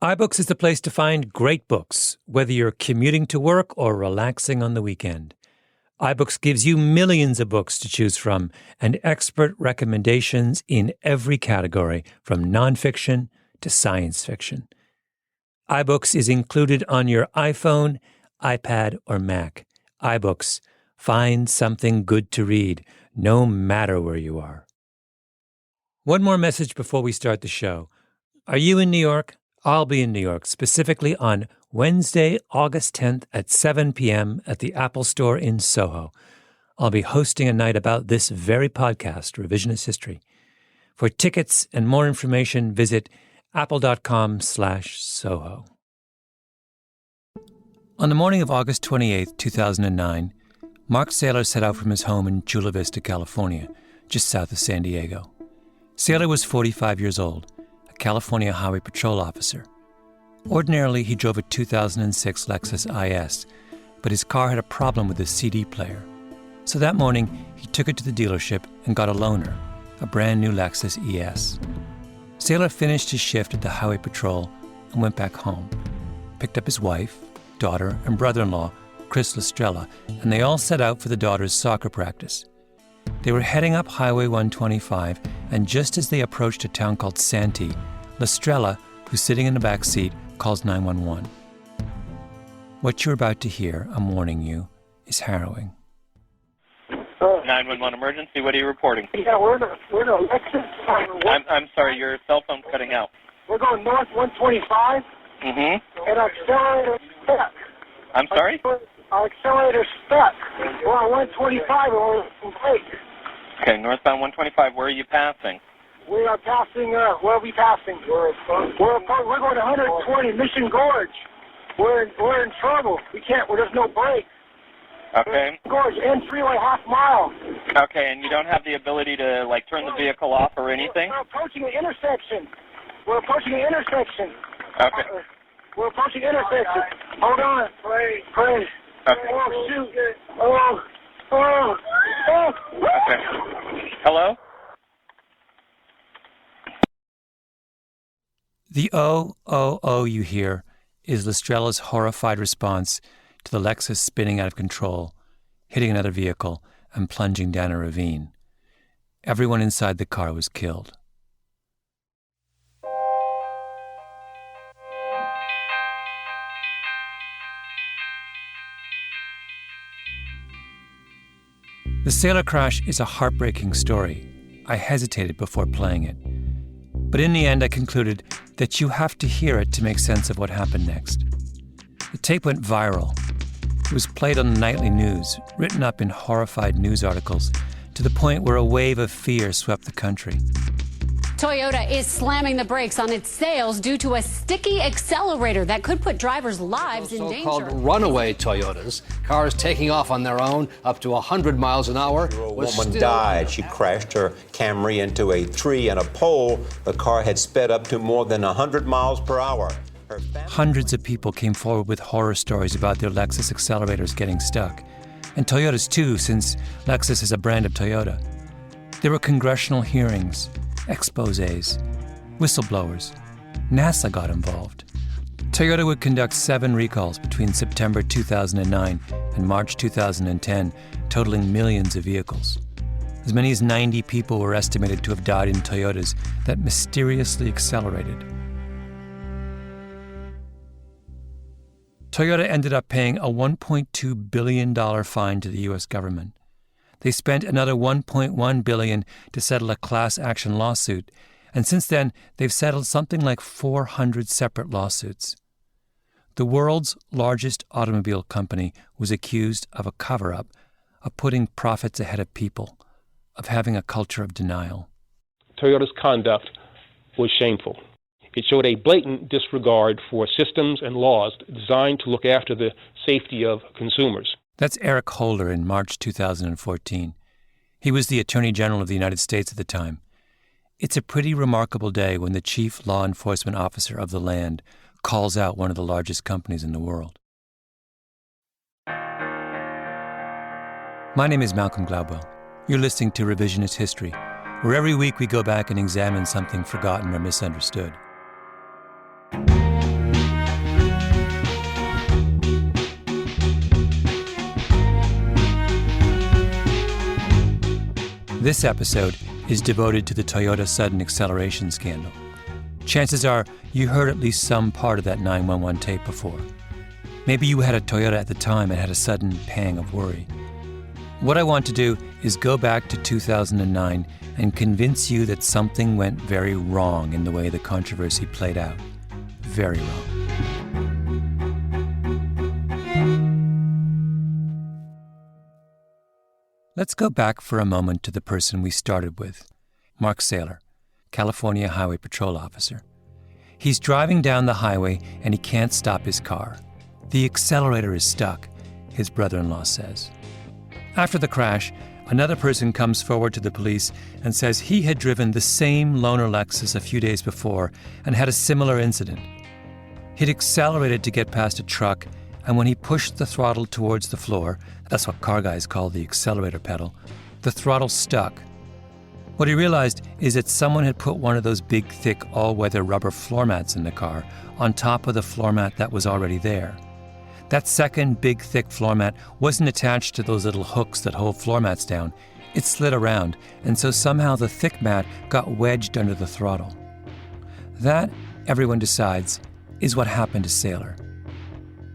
iBooks is the place to find great books, whether you're commuting to work or relaxing on the weekend. iBooks gives you millions of books to choose from and expert recommendations in every category, from nonfiction to science fiction. iBooks is included on your iPhone, iPad, or Mac. iBooks. Find something good to read, no matter where you are. One more message before we start the show. Are you in New York? I'll be in New York, specifically on Wednesday, August 10th at 7 p.m. at the Apple Store in Soho. I'll be hosting a night about this very podcast, Revisionist History. For tickets and more information, visit apple.com/Soho. On the morning of August 28th, 2009, Mark Saylor set out from his home in Chula Vista, California, just south of San Diego. Saylor was 45 years old, a California Highway Patrol officer. Ordinarily, he drove a 2006 Lexus IS, but his car had a problem with the CD player. So that morning, he took it to the dealership and got a loaner, a brand new Lexus ES. Saylor finished his shift at the Highway Patrol and went back home, picked up his wife, daughter, and brother-in-law, Chris Lestrella, and they all set out for the daughter's soccer practice. They were heading up Highway 125, and just as they approached a town called Santee, Lestrella, who's sitting in the back seat, calls 911. What you're about to hear, I'm warning you, is harrowing. 911 emergency, what are you reporting? Yeah, we're in a Lexus. I'm sorry, your cell phone's cutting out. We're going north 125. Mm-hmm. And our accelerator stuck. I'm sorry? Our accelerator's stuck. We're on 125 and we're in break. Okay, northbound 125, where are you passing? We are passing, where are we passing? We're going 120, Mission Gorge. We're in trouble. We can't, there's no break. Okay. Gorge, end freeway, half mile. Okay, and you don't have the ability to, turn the vehicle off or anything? We're approaching an intersection. Okay. We're approaching the intersection. Hold on. Pray. Okay. Oh, shoot. Oh. Okay. Hello? The oh you hear is Lestrella's horrified response to the Lexus spinning out of control, hitting another vehicle, and plunging down a ravine. Everyone inside the car was killed. The Saylor crash is a heartbreaking story. I hesitated before playing it. But in the end, I concluded that you have to hear it to make sense of what happened next. The tape went viral. It was played on the nightly news, written up in horrified news articles, to the point where a wave of fear swept the country. Toyota is slamming the brakes on its sales due to a sticky accelerator that could put drivers' lives in danger. So-called runaway Toyotas, cars taking off on their own up to 100 miles an hour. A woman died. She crashed her Camry into a tree and a pole. The car had sped up to more than 100 miles per hour. Hundreds of people came forward with horror stories about their Lexus accelerators getting stuck. And Toyotas too, since Lexus is a brand of Toyota. There were congressional hearings, exposés, whistleblowers. NASA got involved. Toyota would conduct 7 recalls between September 2009 and March 2010, totaling millions of vehicles. As many as 90 people were estimated to have died in Toyotas that mysteriously accelerated. Toyota ended up paying a $1.2 billion fine to the U.S. government. They spent another $1.1 billion to settle a class action lawsuit, and since then, they've settled something like 400 separate lawsuits. The world's largest automobile company was accused of a cover-up, of putting profits ahead of people, of having a culture of denial. Toyota's conduct was shameful. It showed a blatant disregard for systems and laws designed to look after the safety of consumers. That's Eric Holder in March 2014. He was the Attorney General of the United States at the time. It's a pretty remarkable day when the chief law enforcement officer of the land calls out one of the largest companies in the world. My name is Malcolm Gladwell. You're listening to Revisionist History, where every week we go back and examine something forgotten or misunderstood. This episode is devoted to the Toyota sudden acceleration scandal. Chances are you heard at least some part of that 911 tape before. Maybe you had a Toyota at the time and had a sudden pang of worry. What I want to do is go back to 2009 and convince you that something went very wrong in the way the controversy played out. Very wrong. Let's go back for a moment to the person we started with, Mark Saylor, California Highway Patrol officer. He's driving down the highway and he can't stop his car. The accelerator is stuck, his brother-in-law says. After the crash, another person comes forward to the police and says he had driven the same loaner Lexus a few days before and had a similar incident. He'd accelerated to get past a truck, and when he pushed the throttle towards the floor, that's what car guys call the accelerator pedal, the throttle stuck. What he realized is that someone had put one of those big, thick, all-weather rubber floor mats in the car on top of the floor mat that was already there. That second big, thick floor mat wasn't attached to those little hooks that hold floor mats down. It slid around, and so somehow the thick mat got wedged under the throttle. That, everyone decides, is what happened to Saylor.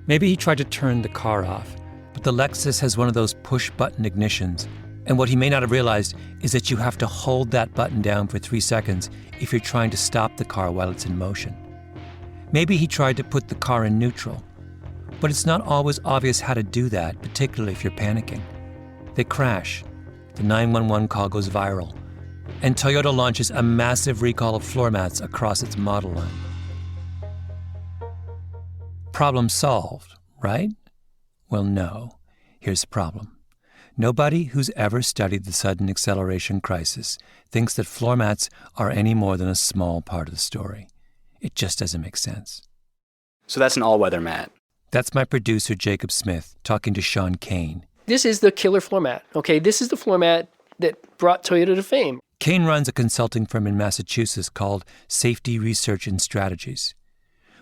Maybe he tried to turn the car off, but the Lexus has one of those push-button ignitions, and what he may not have realized is that you have to hold that button down for 3 seconds if you're trying to stop the car while it's in motion. Maybe he tried to put the car in neutral, but it's not always obvious how to do that, particularly if you're panicking. They crash, the 911 call goes viral, and Toyota launches a massive recall of floor mats across its model line. Problem solved, right? Well, no. Here's the problem. Nobody who's ever studied the sudden acceleration crisis thinks that floor mats are any more than a small part of the story. It just doesn't make sense. So that's an all-weather mat. That's my producer, Jacob Smith, talking to Sean Kane. This is the killer floor mat, okay? This is the floor mat that brought Toyota to fame. Kane runs a consulting firm in Massachusetts called Safety Research and Strategies.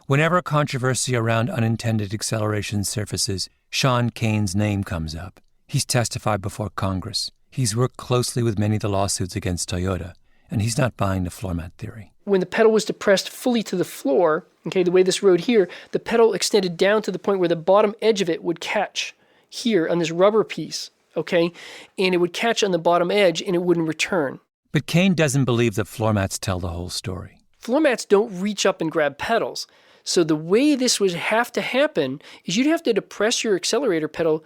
Whenever controversy around unintended acceleration surfaces, Sean Kane's name comes up. He's testified before Congress. He's worked closely with many of the lawsuits against Toyota, and he's not buying the floor mat theory. When the pedal was depressed fully to the floor, okay, the way this rode here, the pedal extended down to the point where the bottom edge of it would catch here on this rubber piece, okay? And it would catch on the bottom edge and it wouldn't return. But Kane doesn't believe that floor mats tell the whole story. Floor mats don't reach up and grab pedals. So the way this would have to happen is you'd have to depress your accelerator pedal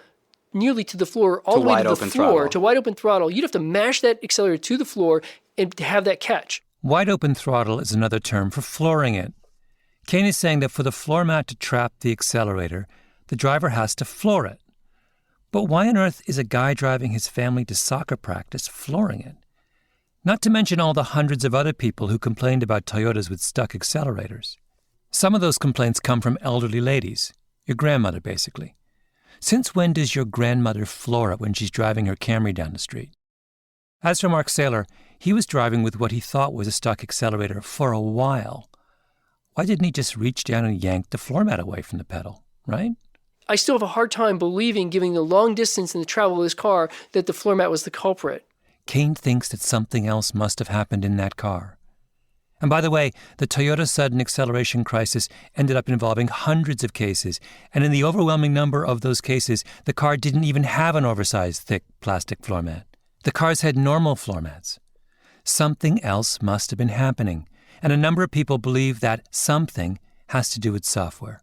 nearly to the floor, all the way to the floor, to wide open throttle. You'd have to mash that accelerator to the floor and to have that catch. Wide open throttle is another term for flooring it. Kane is saying that for the floor mat to trap the accelerator, the driver has to floor it. But why on earth is a guy driving his family to soccer practice flooring it? Not to mention all the hundreds of other people who complained about Toyotas with stuck accelerators. Some of those complaints come from elderly ladies, your grandmother basically. Since when does your grandmother floor it when she's driving her Camry down the street? As for Mark Saylor, he was driving with what he thought was a stuck accelerator for a while. Why didn't he just reach down and yank the floor mat away from the pedal, right? I still have a hard time believing, given the long distance and the travel of this car, that the floor mat was the culprit. Kane thinks that something else must have happened in that car. And by the way, the Toyota sudden acceleration crisis ended up involving hundreds of cases, and in the overwhelming number of those cases, the car didn't even have an oversized, thick plastic floor mat. The cars had normal floor mats. Something else must have been happening, and a number of people believe that something has to do with software.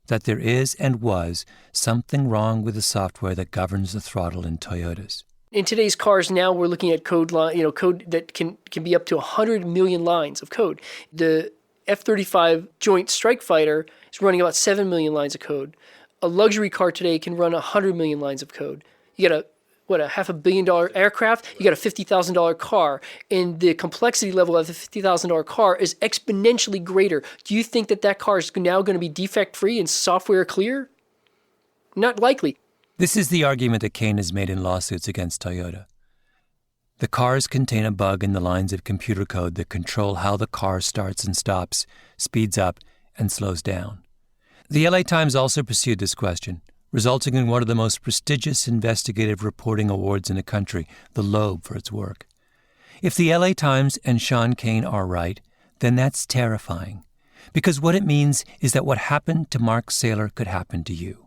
That there is and was something wrong with the software that governs the throttle in Toyotas. In today's cars now, we're looking at code that can be up to 100 million lines of code. The F-35 Joint Strike Fighter is running about 7 million lines of code. A luxury car today can run 100 million lines of code. You got a $500 million aircraft, you got a $50,000 car, and the complexity level of the $50,000 car is exponentially greater. Do you think that car is now going to be defect-free and software clear? Not likely. This is the argument that Kane has made in lawsuits against Toyota. The cars contain a bug in the lines of computer code that control how the car starts and stops, speeds up, and slows down. The LA Times also pursued this question, resulting in one of the most prestigious investigative reporting awards in the country, the Loeb, for its work. If the LA Times and Sean Kane are right, then that's terrifying, because what it means is that what happened to Mark Saylor could happen to you.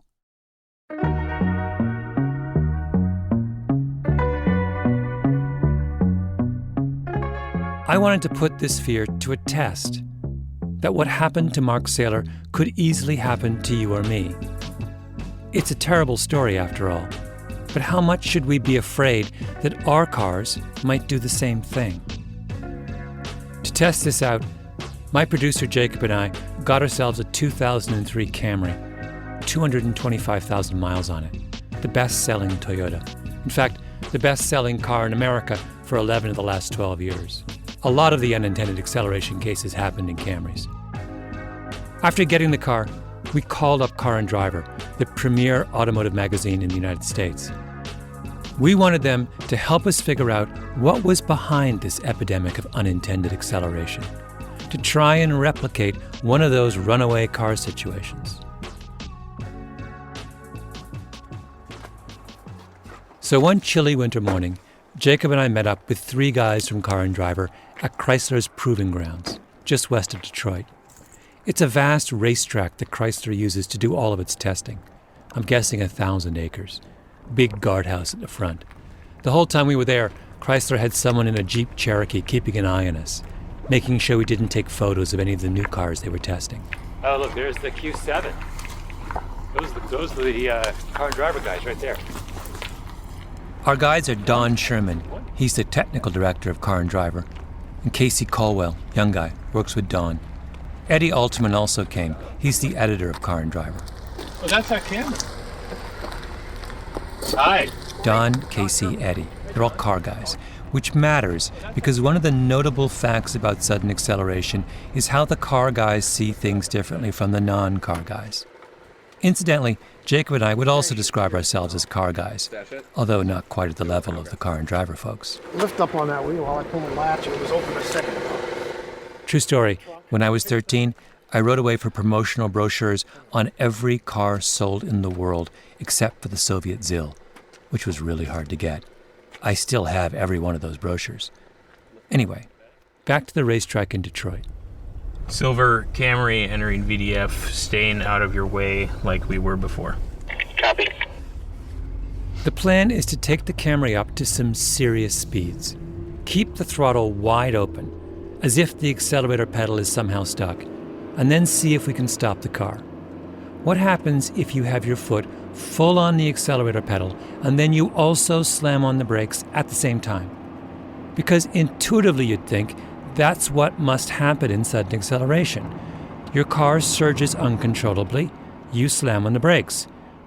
I wanted to put this fear to a test, that what happened to Mark Saylor could easily happen to you or me. It's a terrible story after all, but how much should we be afraid that our cars might do the same thing? To test this out, my producer Jacob and I got ourselves a 2003 Camry, 225,000 miles on it, the best-selling Toyota. In fact, the best-selling car in America for 11 of the last 12 years. A lot of the unintended acceleration cases happened in Camrys. After getting the car, we called up Car and Driver, the premier automotive magazine in the United States. We wanted them to help us figure out what was behind this epidemic of unintended acceleration, to try and replicate one of those runaway car situations. So one chilly winter morning, Jacob and I met up with 3 guys from Car and Driver at Chrysler's Proving Grounds, just west of Detroit. It's a vast racetrack that Chrysler uses to do all of its testing. I'm guessing 1,000 acres. Big guardhouse at the front. The whole time we were there, Chrysler had someone in a Jeep Cherokee keeping an eye on us, making sure we didn't take photos of any of the new cars they were testing. Oh, look, there's the Q7. Those are the Car and Driver guys right there. Our guides are Don Sherman. He's the technical director of Car and Driver. And Casey Caldwell, young guy, works with Don. Eddie Alterman also came. He's the editor of Car and Driver. Oh, that's our camera. Hi. Don, Casey, Eddie. They're all car guys, which matters because one of the notable facts about sudden acceleration is how the car guys see things differently from the non-car guys. Incidentally, Jacob and I would also describe ourselves as car guys, although not quite at the level of the Car and Driver folks. Lift up on that wheel while I pull the latch, and it was open a second ago. True story. When I was 13, I wrote away for promotional brochures on every car sold in the world except for the Soviet ZIL, which was really hard to get. I still have every one of those brochures. Anyway, back to the racetrack in Detroit. Silver Camry entering VDF, staying out of your way like we were before. Copy. The plan is to take the Camry up to some serious speeds. Keep the throttle wide open, as if the accelerator pedal is somehow stuck, and then see if we can stop the car. What happens if you have your foot full on the accelerator pedal and then you also slam on the brakes at the same time? Because intuitively you'd think that's what must happen in sudden acceleration. Your car surges uncontrollably, you slam on the brakes.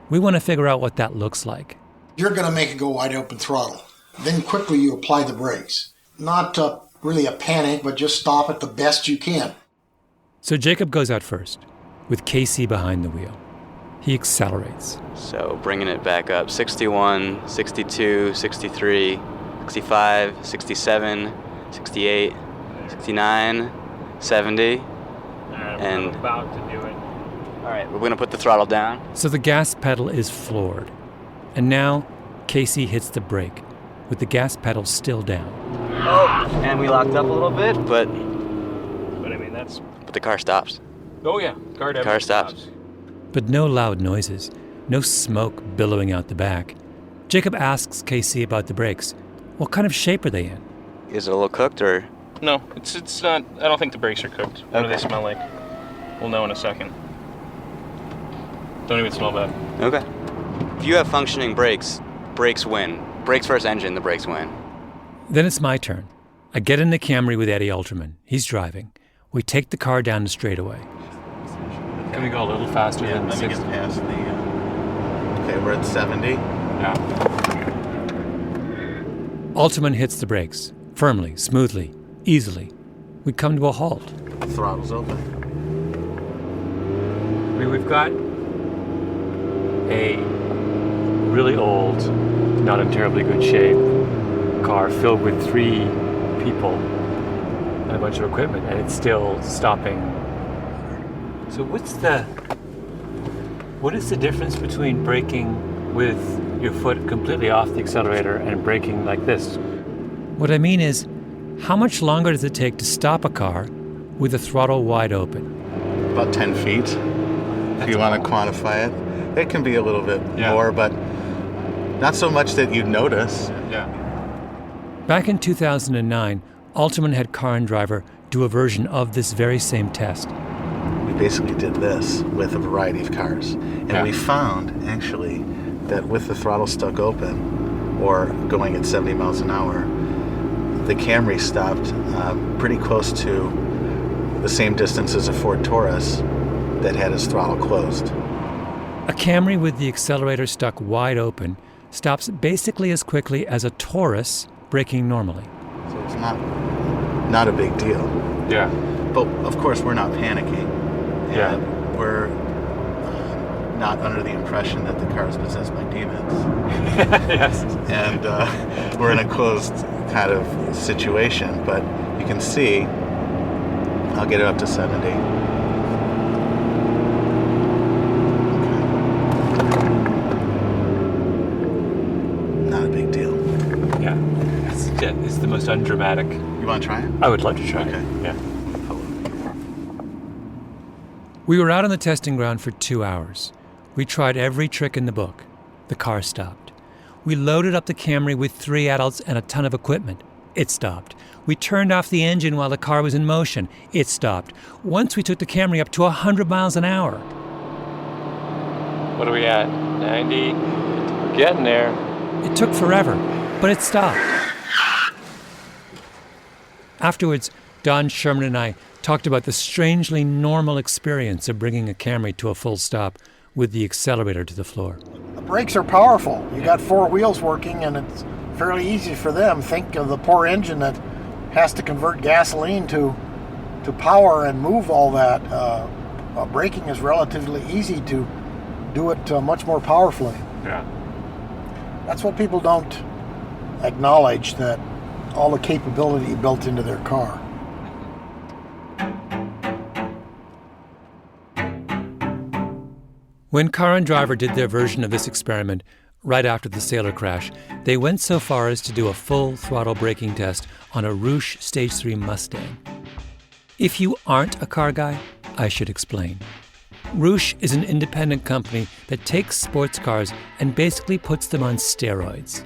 We want to figure out what that looks like. You're going to make it go wide open throttle. Then quickly you apply the brakes. Not really a panic, but just stop it the best you can. So Jacob goes out first, with Casey behind the wheel. He accelerates. So bringing it back up, 61, 62, 63, 65, 67, 68, 69, 70, and I'm about to do it. All right, we're going to put the throttle down. So the gas pedal is floored. And now Casey hits the brake, with the gas pedal still down. Oh, and we locked up a little bit, but I mean, that's... But the car stops. Oh, yeah. Car stops. But no loud noises, no smoke billowing out the back. Jacob asks Casey about the brakes. What kind of shape are they in? Is it a little cooked, or...? No, it's not... I don't think the brakes are cooked. What do they smell like? We'll know in a second. Don't even smell bad. Okay. If you have functioning brakes, brakes win. Brakes first engine, the brakes win. Then it's my turn. I get in the Camry with Eddie Alterman. He's driving. We take the car down the straightaway. Can we go a little faster than 60? Let me get past the... Okay, we're at 70. Yeah. Alterman hits the brakes, firmly, smoothly, easily. We come to a halt. Throttle's open. I mean, we've got a really old, not in terribly good shape car filled with 3 people and a bunch of equipment, and it's still stopping. So what's the What is the difference between braking with your foot completely off the accelerator and braking like this? What I mean is, how much longer does it take to stop a car with the throttle wide open? About 10 feet, if you want to quantify it. It can be a little bit more, but not so much that you'd notice. Yeah. Back in 2009, Alterman had Car and Driver do a version of this very same test. We basically did this with a variety of cars. And we found, actually, that with the throttle stuck open or going at 70 miles an hour, the Camry stopped pretty close to the same distance as a Ford Taurus that had its throttle closed. A Camry with the accelerator stuck wide open stops basically as quickly as a Taurus braking normally. So it's not a big deal. Yeah. But of course we're not panicking. And we're not under the impression that the car is possessed by demons. Yes. And we're in a closed kind of situation, but you can see, I'll get it up to 70. Not a big deal. Yeah. It's the most undramatic. You want to try it? I would love to try it. Yeah. We were out on the testing ground for 2 hours. We tried every trick in the book. The car stopped. We loaded up the Camry with 3 adults and a ton of equipment. It stopped. We turned off the engine while the car was in motion. It stopped. Once we took the Camry up to 100 miles an hour. What are we at? 90? We're getting there. It took forever, but it stopped. Afterwards, Don Sherman and I talked about the strangely normal experience of bringing a Camry to a full stop with the accelerator to the floor. The brakes are powerful. You got 4 wheels working, and it's fairly easy for them. Think of the poor engine that has to convert gasoline to power and move all that. Braking is relatively easy to do it much more powerfully. Yeah. That's what people don't acknowledge, that all the capability built into their car. When Car and Driver did their version of this experiment right after the Sailor crash, they went so far as to do a full throttle braking test on a Roush Stage 3 Mustang. If you aren't a car guy, I should explain. Roush is an independent company that takes sports cars and basically puts them on steroids.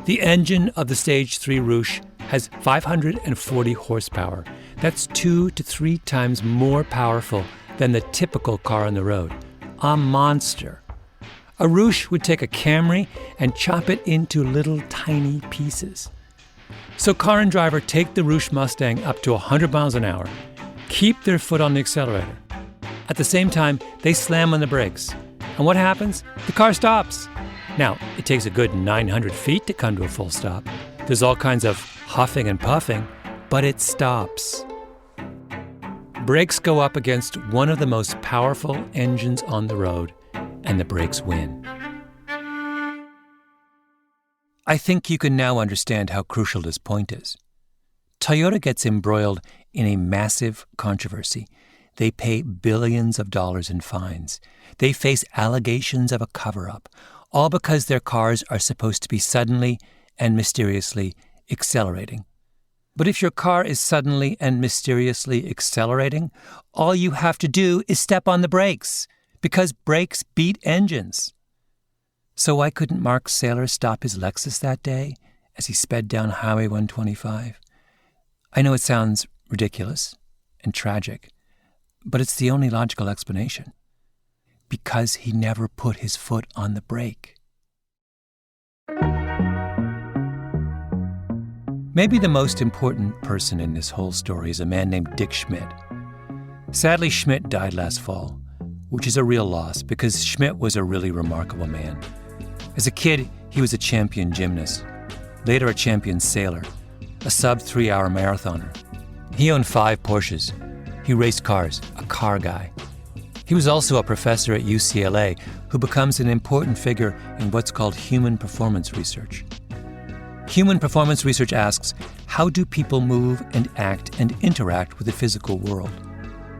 The engine of the Stage 3 Roush has 540 horsepower. That's 2 to 3 times more powerful than the typical car on the road. A monster. A Roush would take a Camry and chop it into little tiny pieces. So Car and Driver take the Roush Mustang up to 100 miles an hour, keep their foot on the accelerator. At the same time, they slam on the brakes. And what happens? The car stops. Now, it takes a good 900 feet to come to a full stop. There's all kinds of huffing and puffing, but it stops. Brakes go up against one of the most powerful engines on the road, and the brakes win. I think you can now understand how crucial this point is. Toyota gets embroiled in a massive controversy. They pay billions of dollars in fines. They face allegations of a cover-up, all because their cars are supposed to be suddenly and mysteriously accelerating. But if your car is suddenly and mysteriously accelerating, all you have to do is step on the brakes, because brakes beat engines. So why couldn't Mark Saylor stop his Lexus that day as he sped down Highway 125? I know it sounds ridiculous and tragic, but it's the only logical explanation. Because he never put his foot on the brake. Maybe the most important person in this whole story is a man named Dick Schmidt. Sadly, Schmidt died last fall, which is a real loss because Schmidt was a really remarkable man. As a kid, he was a champion gymnast, later a champion sailor, a sub-3-hour marathoner. He owned 5 Porsches. He raced cars, a car guy. He was also a professor at UCLA who becomes an important figure in what's called human performance research. Human performance research asks, how do people move and act and interact with the physical world?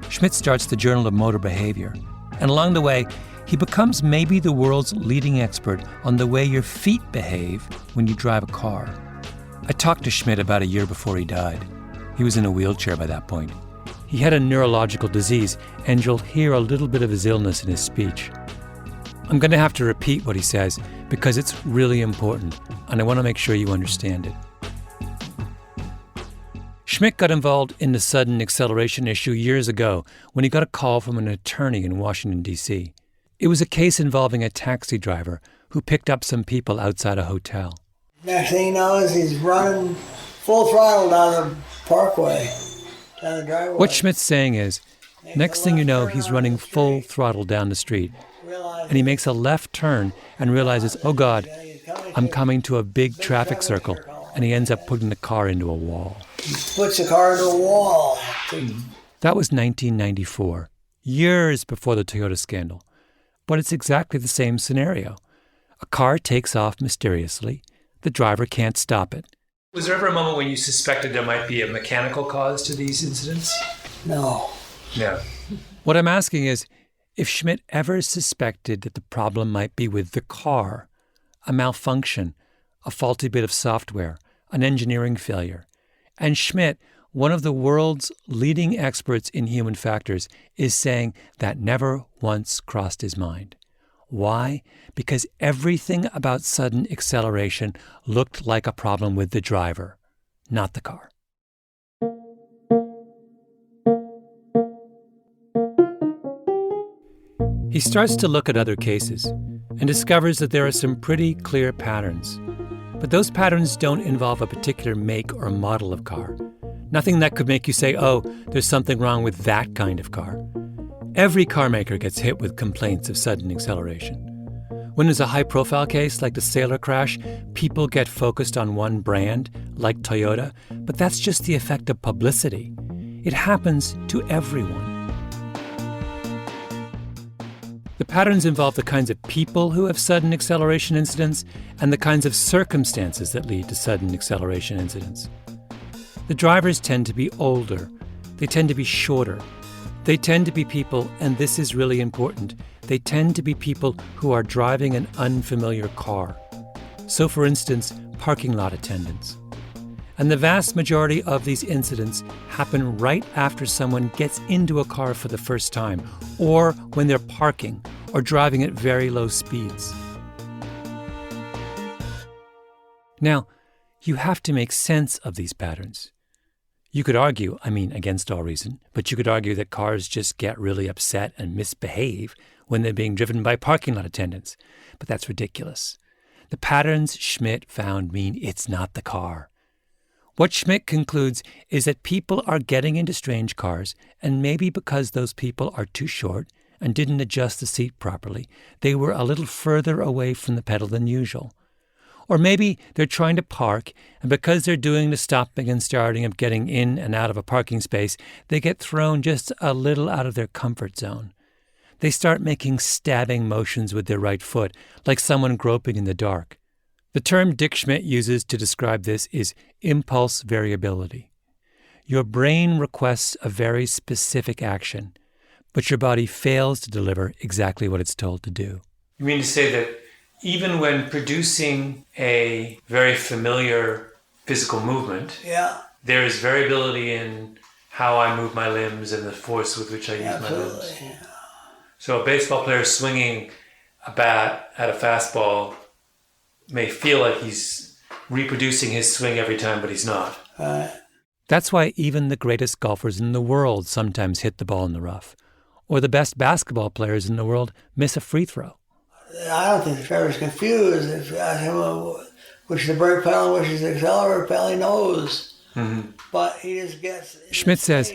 Schmidt starts the Journal of Motor Behavior, and along the way, he becomes maybe the world's leading expert on the way your feet behave when you drive a car. I talked to Schmidt about a year before he died. He was in a wheelchair by that point. He had a neurological disease, and you'll hear a little bit of his illness in his speech. I'm going to have to repeat what he says because it's really important, and I want to make sure you understand it. Schmidt got involved in the sudden acceleration issue years ago when he got a call from an attorney in Washington, D.C. It was a case involving a taxi driver who picked up some people outside a hotel. Next thing he knows, he's running full throttle down the parkway, down the driveway. What Schmidt's saying is, next thing you know, he's running full throttle down the street. And he makes a left turn and realizes, oh God, I'm coming to a big traffic circle. And he ends up putting the car into a wall. He puts the car into a wall. That was 1994, years before the Toyota scandal. But it's exactly the same scenario. A car takes off mysteriously. The driver can't stop it. Was there ever a moment when you suspected there might be a mechanical cause to these incidents? No. No. What I'm asking is, if Schmidt ever suspected that the problem might be with the car, a malfunction, a faulty bit of software, an engineering failure, and Schmidt, one of the world's leading experts in human factors, is saying that never once crossed his mind. Why? Because everything about sudden acceleration looked like a problem with the driver, not the car. He starts to look at other cases and discovers that there are some pretty clear patterns. But those patterns don't involve a particular make or model of car. Nothing that could make you say, oh, there's something wrong with that kind of car. Every car maker gets hit with complaints of sudden acceleration. When there's a high-profile case like the Sailor crash, people get focused on one brand, like Toyota, but that's just the effect of publicity. It happens to everyone. The patterns involve the kinds of people who have sudden acceleration incidents and the kinds of circumstances that lead to sudden acceleration incidents. The drivers tend to be older. They tend to be shorter. They tend to be people, and this is really important, they tend to be people who are driving an unfamiliar car. So, for instance, parking lot attendants. And the vast majority of these incidents happen right after someone gets into a car for the first time, or when they're parking or driving at very low speeds. Now, you have to make sense of these patterns. You could argue, against all reason, but you could argue that cars just get really upset and misbehave when they're being driven by parking lot attendants. But that's ridiculous. The patterns Schmidt found mean it's not the car. What Schmidt concludes is that people are getting into strange cars, and maybe because those people are too short and didn't adjust the seat properly, they were a little further away from the pedal than usual. Or maybe they're trying to park, and because they're doing the stopping and starting of getting in and out of a parking space, they get thrown just a little out of their comfort zone. They start making stabbing motions with their right foot, like someone groping in the dark. The term Dick Schmidt uses to describe this is impulse variability. Your brain requests a very specific action, but your body fails to deliver exactly what it's told to do. You mean to say that even when producing a very familiar physical movement, there is variability in how I move my limbs and the force with which I use my limbs? Yeah. So a baseball player swinging a bat at a fastball may feel like he's reproducing his swing every time, but he's not. That's why even the greatest golfers in the world sometimes hit the ball in the rough, or the best basketball players in the world miss a free throw. I don't think the driver's confused. If you ask him which is the brake pedal, which is the accelerator pedal, he knows. Mm-hmm. But he just gets... Schmidt says,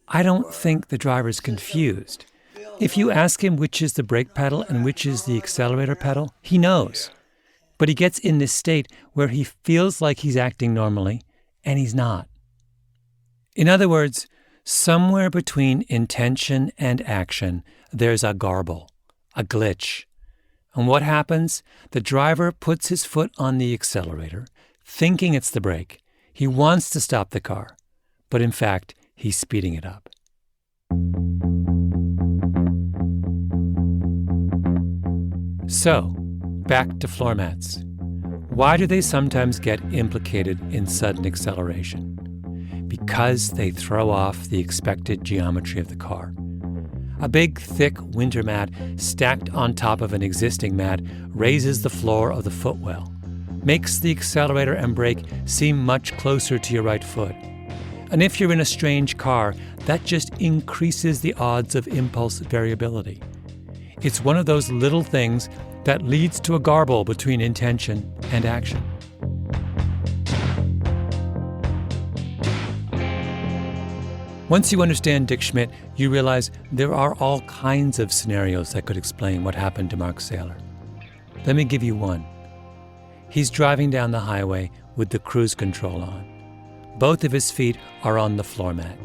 I don't think the driver's confused. If you ask him which is the brake pedal and which is the accelerator pedal, he knows. But he gets in this state where he feels like he's acting normally, and he's not. In other words, somewhere between intention and action, there's a garble, a glitch. And what happens? The driver puts his foot on the accelerator, thinking it's the brake. He wants to stop the car, but in fact, he's speeding it up. So, back to floor mats. Why do they sometimes get implicated in sudden acceleration? Because they throw off the expected geometry of the car. A big, thick winter mat stacked on top of an existing mat raises the floor of the footwell, makes the accelerator and brake seem much closer to your right foot. And if you're in a strange car, that just increases the odds of impulse variability. It's one of those little things that leads to a garble between intention and action. Once you understand Dick Schmidt, you realize there are all kinds of scenarios that could explain what happened to Mark Saylor. Let me give you one. He's driving down the highway with the cruise control on. Both of his feet are on the floor mat.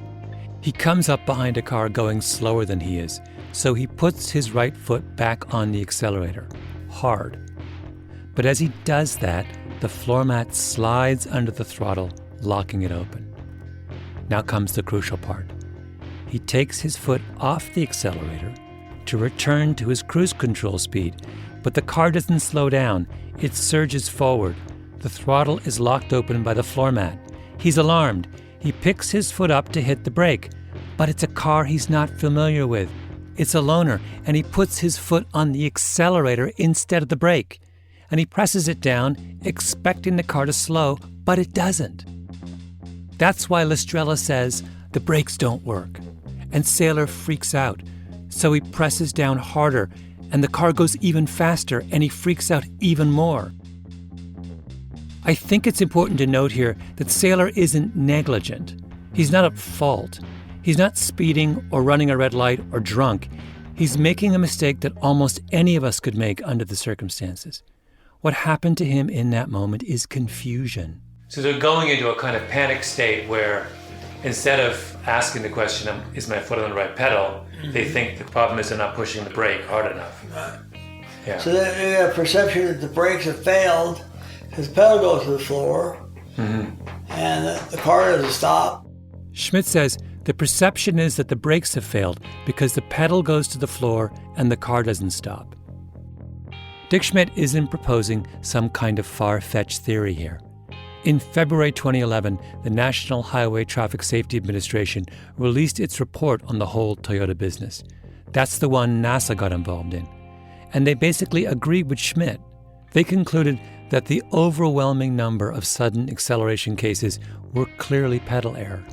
He comes up behind a car going slower than he is, so he puts his right foot back on the accelerator, hard. But as he does that, the floor mat slides under the throttle, locking it open. Now comes the crucial part. He takes his foot off the accelerator to return to his cruise control speed, but the car doesn't slow down. It surges forward. The throttle is locked open by the floor mat. He's alarmed. He picks his foot up to hit the brake, but it's a car he's not familiar with. It's a loaner, and he puts his foot on the accelerator instead of the brake. And he presses it down, expecting the car to slow, but it doesn't. That's why Lestrella says the brakes don't work. And Saylor freaks out. So he presses down harder, and the car goes even faster, and he freaks out even more. I think it's important to note here that Saylor isn't negligent. He's not at fault. He's not speeding or running a red light or drunk. He's making a mistake that almost any of us could make under the circumstances. What happened to him in that moment is confusion. So they're going into a kind of panic state where instead of asking the question, is my foot on the right pedal, they think the problem is they're not pushing the brake hard enough. Yeah. So then you have a perception that the brakes have failed because the pedal goes to the floor and the car doesn't stop. Schmidt says the perception is that the brakes have failed because the pedal goes to the floor and the car doesn't stop. Dick Schmidt isn't proposing some kind of far-fetched theory here. In February 2011, the National Highway Traffic Safety Administration released its report on the whole Toyota business. That's the one NASA got involved in. And they basically agreed with Schmidt. They concluded that the overwhelming number of sudden acceleration cases were clearly pedal error.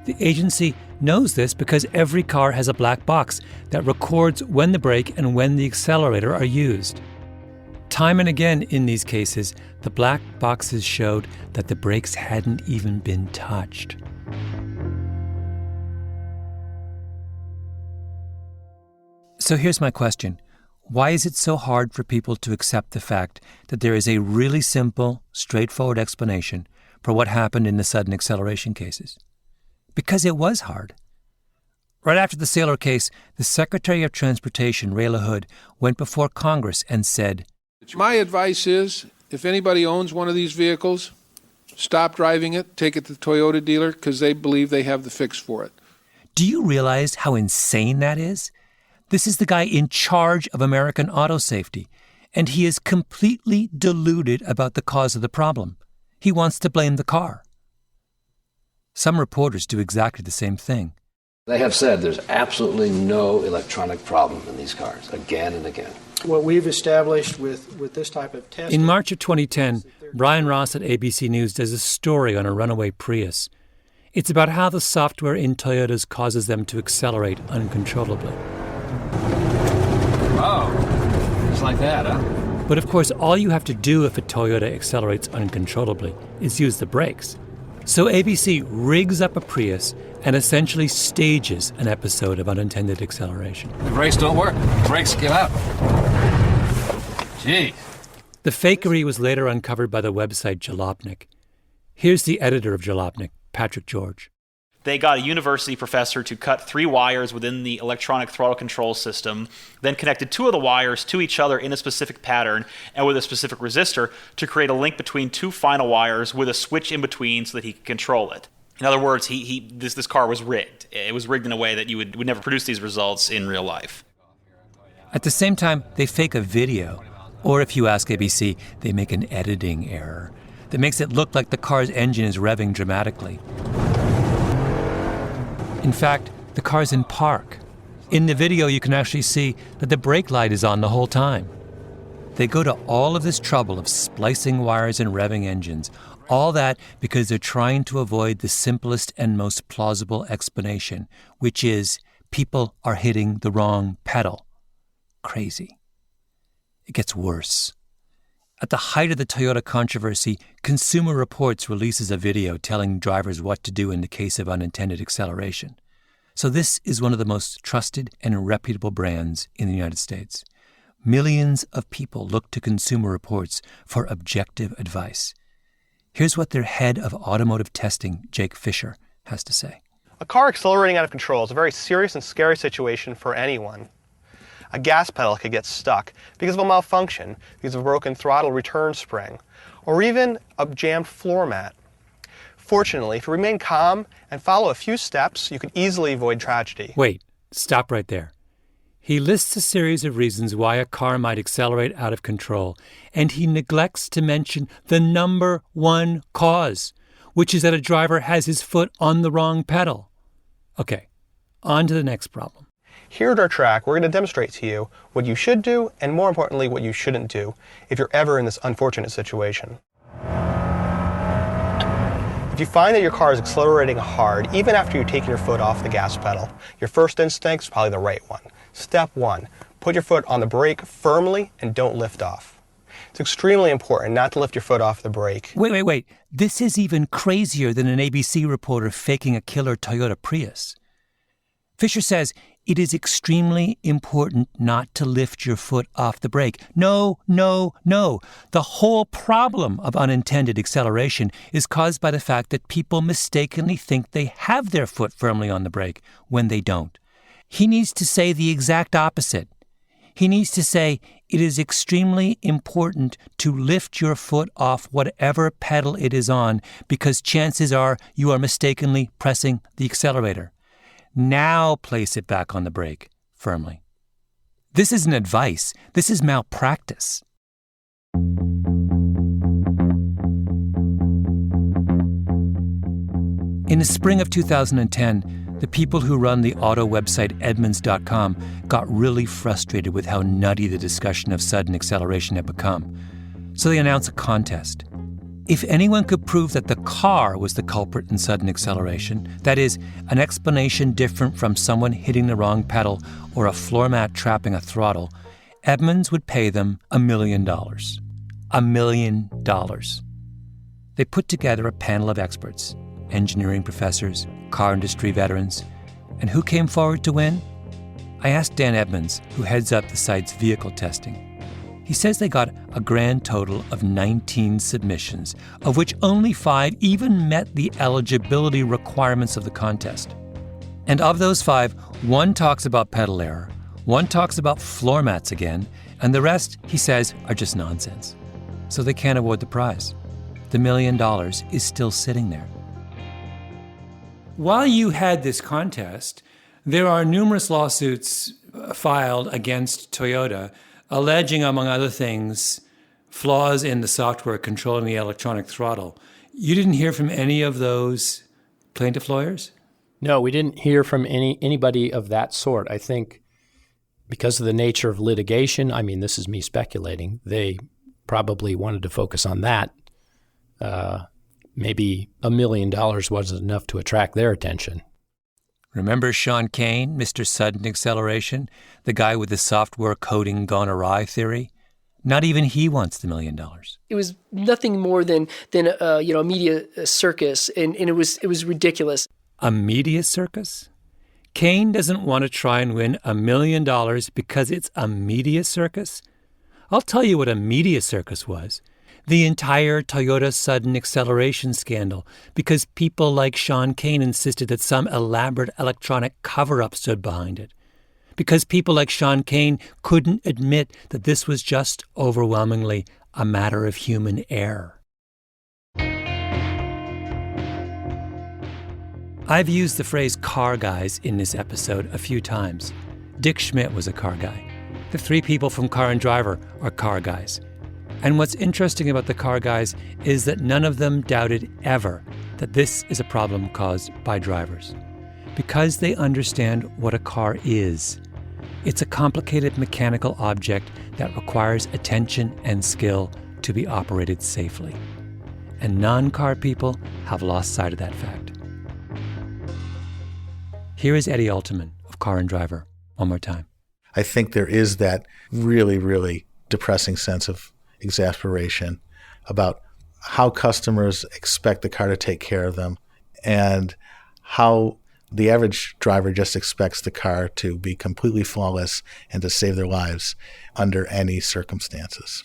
The agency knows this because every car has a black box that records when the brake and when the accelerator are used. Time and again in these cases, the black boxes showed that the brakes hadn't even been touched. So here's my question. Why is it so hard for people to accept the fact that there is a really simple, straightforward explanation for what happened in the sudden acceleration cases? Because it was hard. Right after the Saylor case, the Secretary of Transportation, Ray LaHood, went before Congress and said, "My advice is, if anybody owns one of these vehicles, stop driving it, take it to the Toyota dealer, because they believe they have the fix for it." Do you realize how insane that is? This is the guy in charge of American auto safety, and he is completely deluded about the cause of the problem. He wants to blame the car. Some reporters do exactly the same thing. They have said there's absolutely no electronic problem in these cars, again and again. What we've established with this type of testing... In March of 2010, Brian Ross at ABC News does a story on a runaway Prius. It's about how the software in Toyotas causes them to accelerate uncontrollably. Oh, just like that, huh? But of course, all you have to do if a Toyota accelerates uncontrollably is use the brakes. So ABC rigs up a Prius and essentially stages an episode of unintended acceleration. The brakes don't work. The brakes give out. Gee. The fakery was later uncovered by the website Jalopnik. Here's the editor of Jalopnik, Patrick George. They got a university professor to cut 3 wires within the electronic throttle control system, then connected 2 of the wires to each other in a specific pattern and with a specific resistor to create a link between 2 final wires with a switch in between so that he could control it. In other words, this car was rigged. It was rigged in a way that you would never produce these results in real life. At the same time, they fake a video, or if you ask ABC, they make an editing error that makes it look like the car's engine is revving dramatically. In fact, the car's in park. In the video, you can actually see that the brake light is on the whole time. They go to all of this trouble of splicing wires and revving engines, all that because they're trying to avoid the simplest and most plausible explanation, which is people are hitting the wrong pedal. Crazy. It gets worse. At the height of the Toyota controversy, Consumer Reports releases a video telling drivers what to do in the case of unintended acceleration. So this is one of the most trusted and reputable brands in the United States. Millions of people look to Consumer Reports for objective advice. Here's what their head of automotive testing, Jake Fisher, has to say. A car accelerating out of control is a very serious and scary situation for anyone. A gas pedal could get stuck because of a malfunction, because of a broken throttle return spring, or even a jammed floor mat. Fortunately, if you remain calm and follow a few steps, you can easily avoid tragedy. Wait, stop right there. He lists a series of reasons why a car might accelerate out of control, and he neglects to mention the number one cause, which is that a driver has his foot on the wrong pedal. Okay, on to the next problem. Here at our track, we're going to demonstrate to you what you should do, and more importantly, what you shouldn't do if you're ever in this unfortunate situation. If you find that your car is accelerating hard, even after you've taken your foot off the gas pedal, your first instinct is probably the right one. Step 1, put your foot on the brake firmly and don't lift off. It's extremely important not to lift your foot off the brake. Wait. This is even crazier than an ABC reporter faking a killer Toyota Prius. Fisher says it is extremely important not to lift your foot off the brake. No. The whole problem of unintended acceleration is caused by the fact that people mistakenly think they have their foot firmly on the brake when they don't. He needs to say the exact opposite. He needs to say it is extremely important to lift your foot off whatever pedal it is on because chances are you are mistakenly pressing the accelerator. Now place it back on the brake firmly. This isn't advice. This is malpractice. In the spring of 2010, the people who run the auto website Edmunds.com got really frustrated with how nutty the discussion of sudden acceleration had become. So they announced a contest. If anyone could prove that the car was the culprit in sudden acceleration, that is, an explanation different from someone hitting the wrong pedal or a floor mat trapping a throttle, Edmunds would pay them $1 million. $1 million. They put together a panel of experts, engineering professors, car industry veterans, and who came forward to win? I asked Dan Edmunds, who heads up the site's vehicle testing. He says they got a grand total of 19 submissions, of which only 5 even met the eligibility requirements of the contest. And of those 5, 1 talks about pedal error, 1 talks about floor mats again, and the rest, he says, are just nonsense. So they can't award the prize. The $1 million is still sitting there. While you had this contest, there are numerous lawsuits filed against Toyota alleging, among other things, flaws in the software controlling the electronic throttle. You didn't hear from any of those plaintiff lawyers? No, we didn't hear from anybody of that sort. I think because of the nature of litigation, I mean, this is me speculating, they probably wanted to focus on that. Maybe $1 million wasn't enough to attract their attention. Remember Sean Kane, Mr. Sudden Acceleration, the guy with the software coding gone awry theory? Not even he wants the $1 million. It was nothing more than a media circus, and it was ridiculous. A media circus? Kane doesn't want to try and win $1 million because it's a media circus? I'll tell you what a media circus was. The entire Toyota sudden acceleration scandal, because people like Sean Kane insisted that some elaborate electronic cover-up stood behind it. Because people like Sean Kane couldn't admit that this was just overwhelmingly a matter of human error. I've used the phrase car guys in this episode a few times. Dick Schmidt was a car guy. The three people from Car and Driver are car guys. And what's interesting about the car guys is that none of them doubted ever that this is a problem caused by drivers. Because they understand what a car is. It's a complicated mechanical object that requires attention and skill to be operated safely. And non-car people have lost sight of that fact. Here is Eddie Alterman of Car and Driver one more time. I think there is that really, really depressing sense of exasperation about how customers expect the car to take care of them and how the average driver just expects the car to be completely flawless and to save their lives under any circumstances.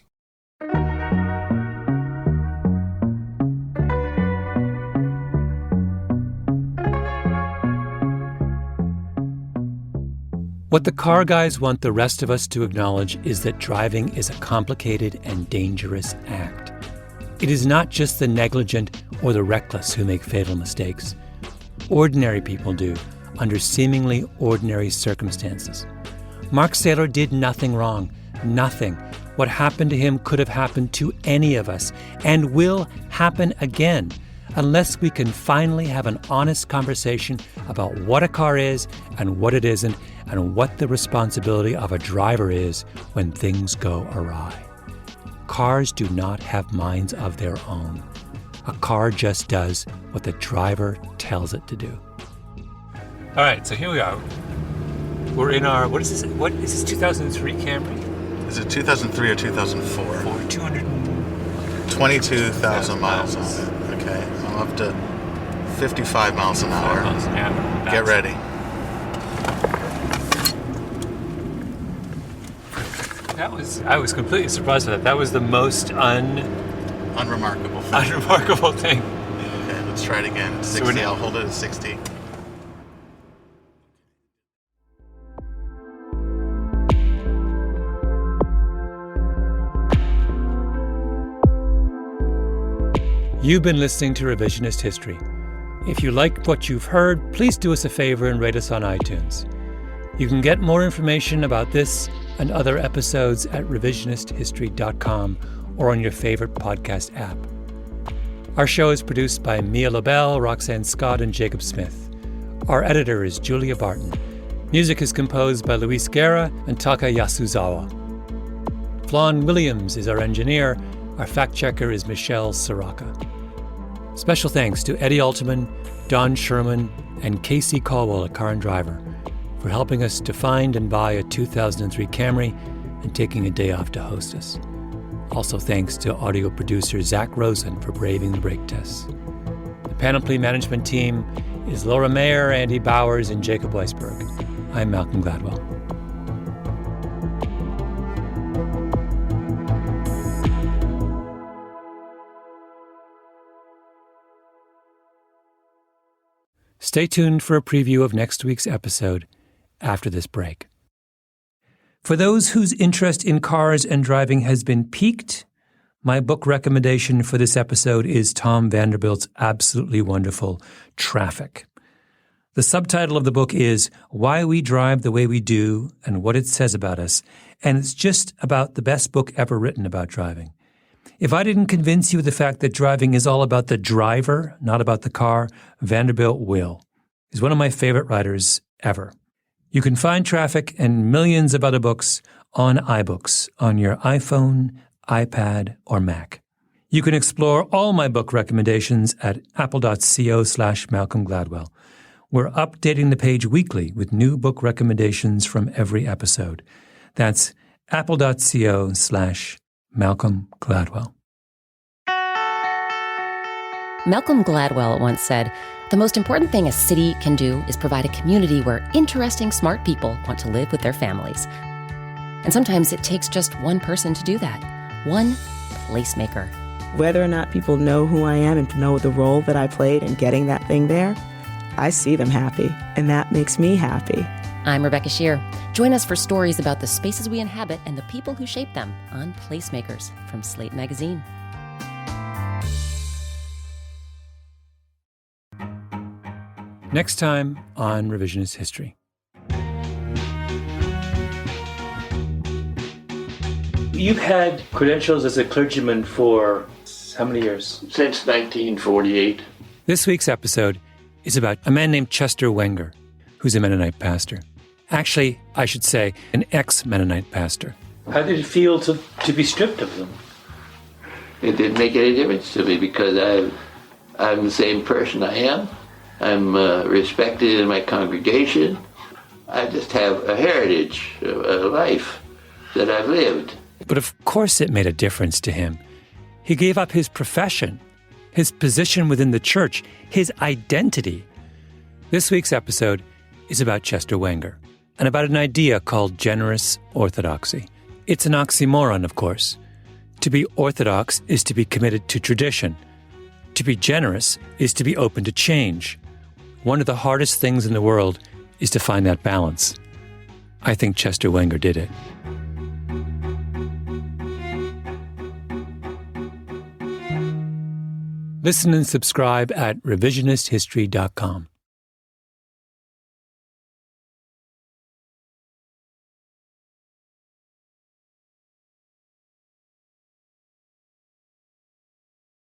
What the car guys want the rest of us to acknowledge is that driving is a complicated and dangerous act. It is not just the negligent or the reckless who make fatal mistakes. Ordinary people do, under seemingly ordinary circumstances. Mark Saylor did nothing wrong. Nothing. What happened to him could have happened to any of us, and will happen again, unless we can finally have an honest conversation about what a car is and what it isn't, and what the responsibility of a driver is when things go awry. Cars do not have minds of their own. A car just does what the driver tells it to do. All right, so here we are. We're in our, what is this 2003 Camry? Is it 2003 or 2004? For 222,000 miles on it. Okay, I'm up to 55 miles an hour. Get ready. I was completely surprised by that. That was the most unremarkable thing. Okay, let's try it again. At 60, I'll hold it at 60. You've been listening to Revisionist History. If you like what you've heard, please do us a favor and rate us on iTunes. You can get more information about this and other episodes at revisionisthistory.com or on your favorite podcast app. Our show is produced by Mia Lobel, Roxanne Scott, and Jacob Smith. Our editor is Julia Barton. Music is composed by Luis Guerra and Taka Yasuzawa. Flawn Williams is our engineer. Our fact-checker is Michelle Soraka. Special thanks to Eddie Alterman, Don Sherman, and Casey Caldwell at Car and Driver for helping us to find and buy a 2003 Camry and taking a day off to host us. Also thanks to audio producer Zach Rosen for braving the brake tests. The Panoply management team is Laura Mayer, Andy Bowers, and Jacob Weisberg. I'm Malcolm Gladwell. Stay tuned for a preview of next week's episode after this break. For those whose interest in cars and driving has been piqued, my book recommendation for this episode is Tom Vanderbilt's absolutely wonderful Traffic. The subtitle of the book is Why We Drive the Way We Do and What It Says About Us, and it's just about the best book ever written about driving. If I didn't convince you of the fact that driving is all about the driver, not about the car, Vanderbilt will. He's one of my favorite writers ever. You can find Traffic and millions of other books on iBooks on your iPhone, iPad, or Mac. You can explore all my book recommendations at apple.co/Malcolm Gladwell. We're updating the page weekly with new book recommendations from every episode. That's apple.co/Malcolm Gladwell. Malcolm Gladwell once said, "The most important thing a city can do is provide a community where interesting, smart people want to live with their families." And sometimes it takes just one person to do that. One placemaker. Whether or not people know who I am and know the role that I played in getting that thing there, I see them happy, and that makes me happy. I'm Rebecca Shear. Join us for stories about the spaces we inhabit and the people who shape them on Placemakers from Slate Magazine. Next time on Revisionist History. You've had credentials as a clergyman for how many years? Since 1948. This week's episode is about a man named Chester Wenger, who's a Mennonite pastor. Actually, I should say, an ex-Mennonite pastor. How did it feel to be stripped of them? It didn't make any difference to me because I'm the same person I am. I'm respected in my congregation. I just have a heritage, a life that I've lived. But of course it made a difference to him. He gave up his profession, his position within the church, his identity. This week's episode is about Chester Wenger and about an idea called generous orthodoxy. It's an oxymoron, of course. To be orthodox is to be committed to tradition. To be generous is to be open to change. One of the hardest things in the world is to find that balance. I think Chester Wenger did it. Listen and subscribe at revisionisthistory.com.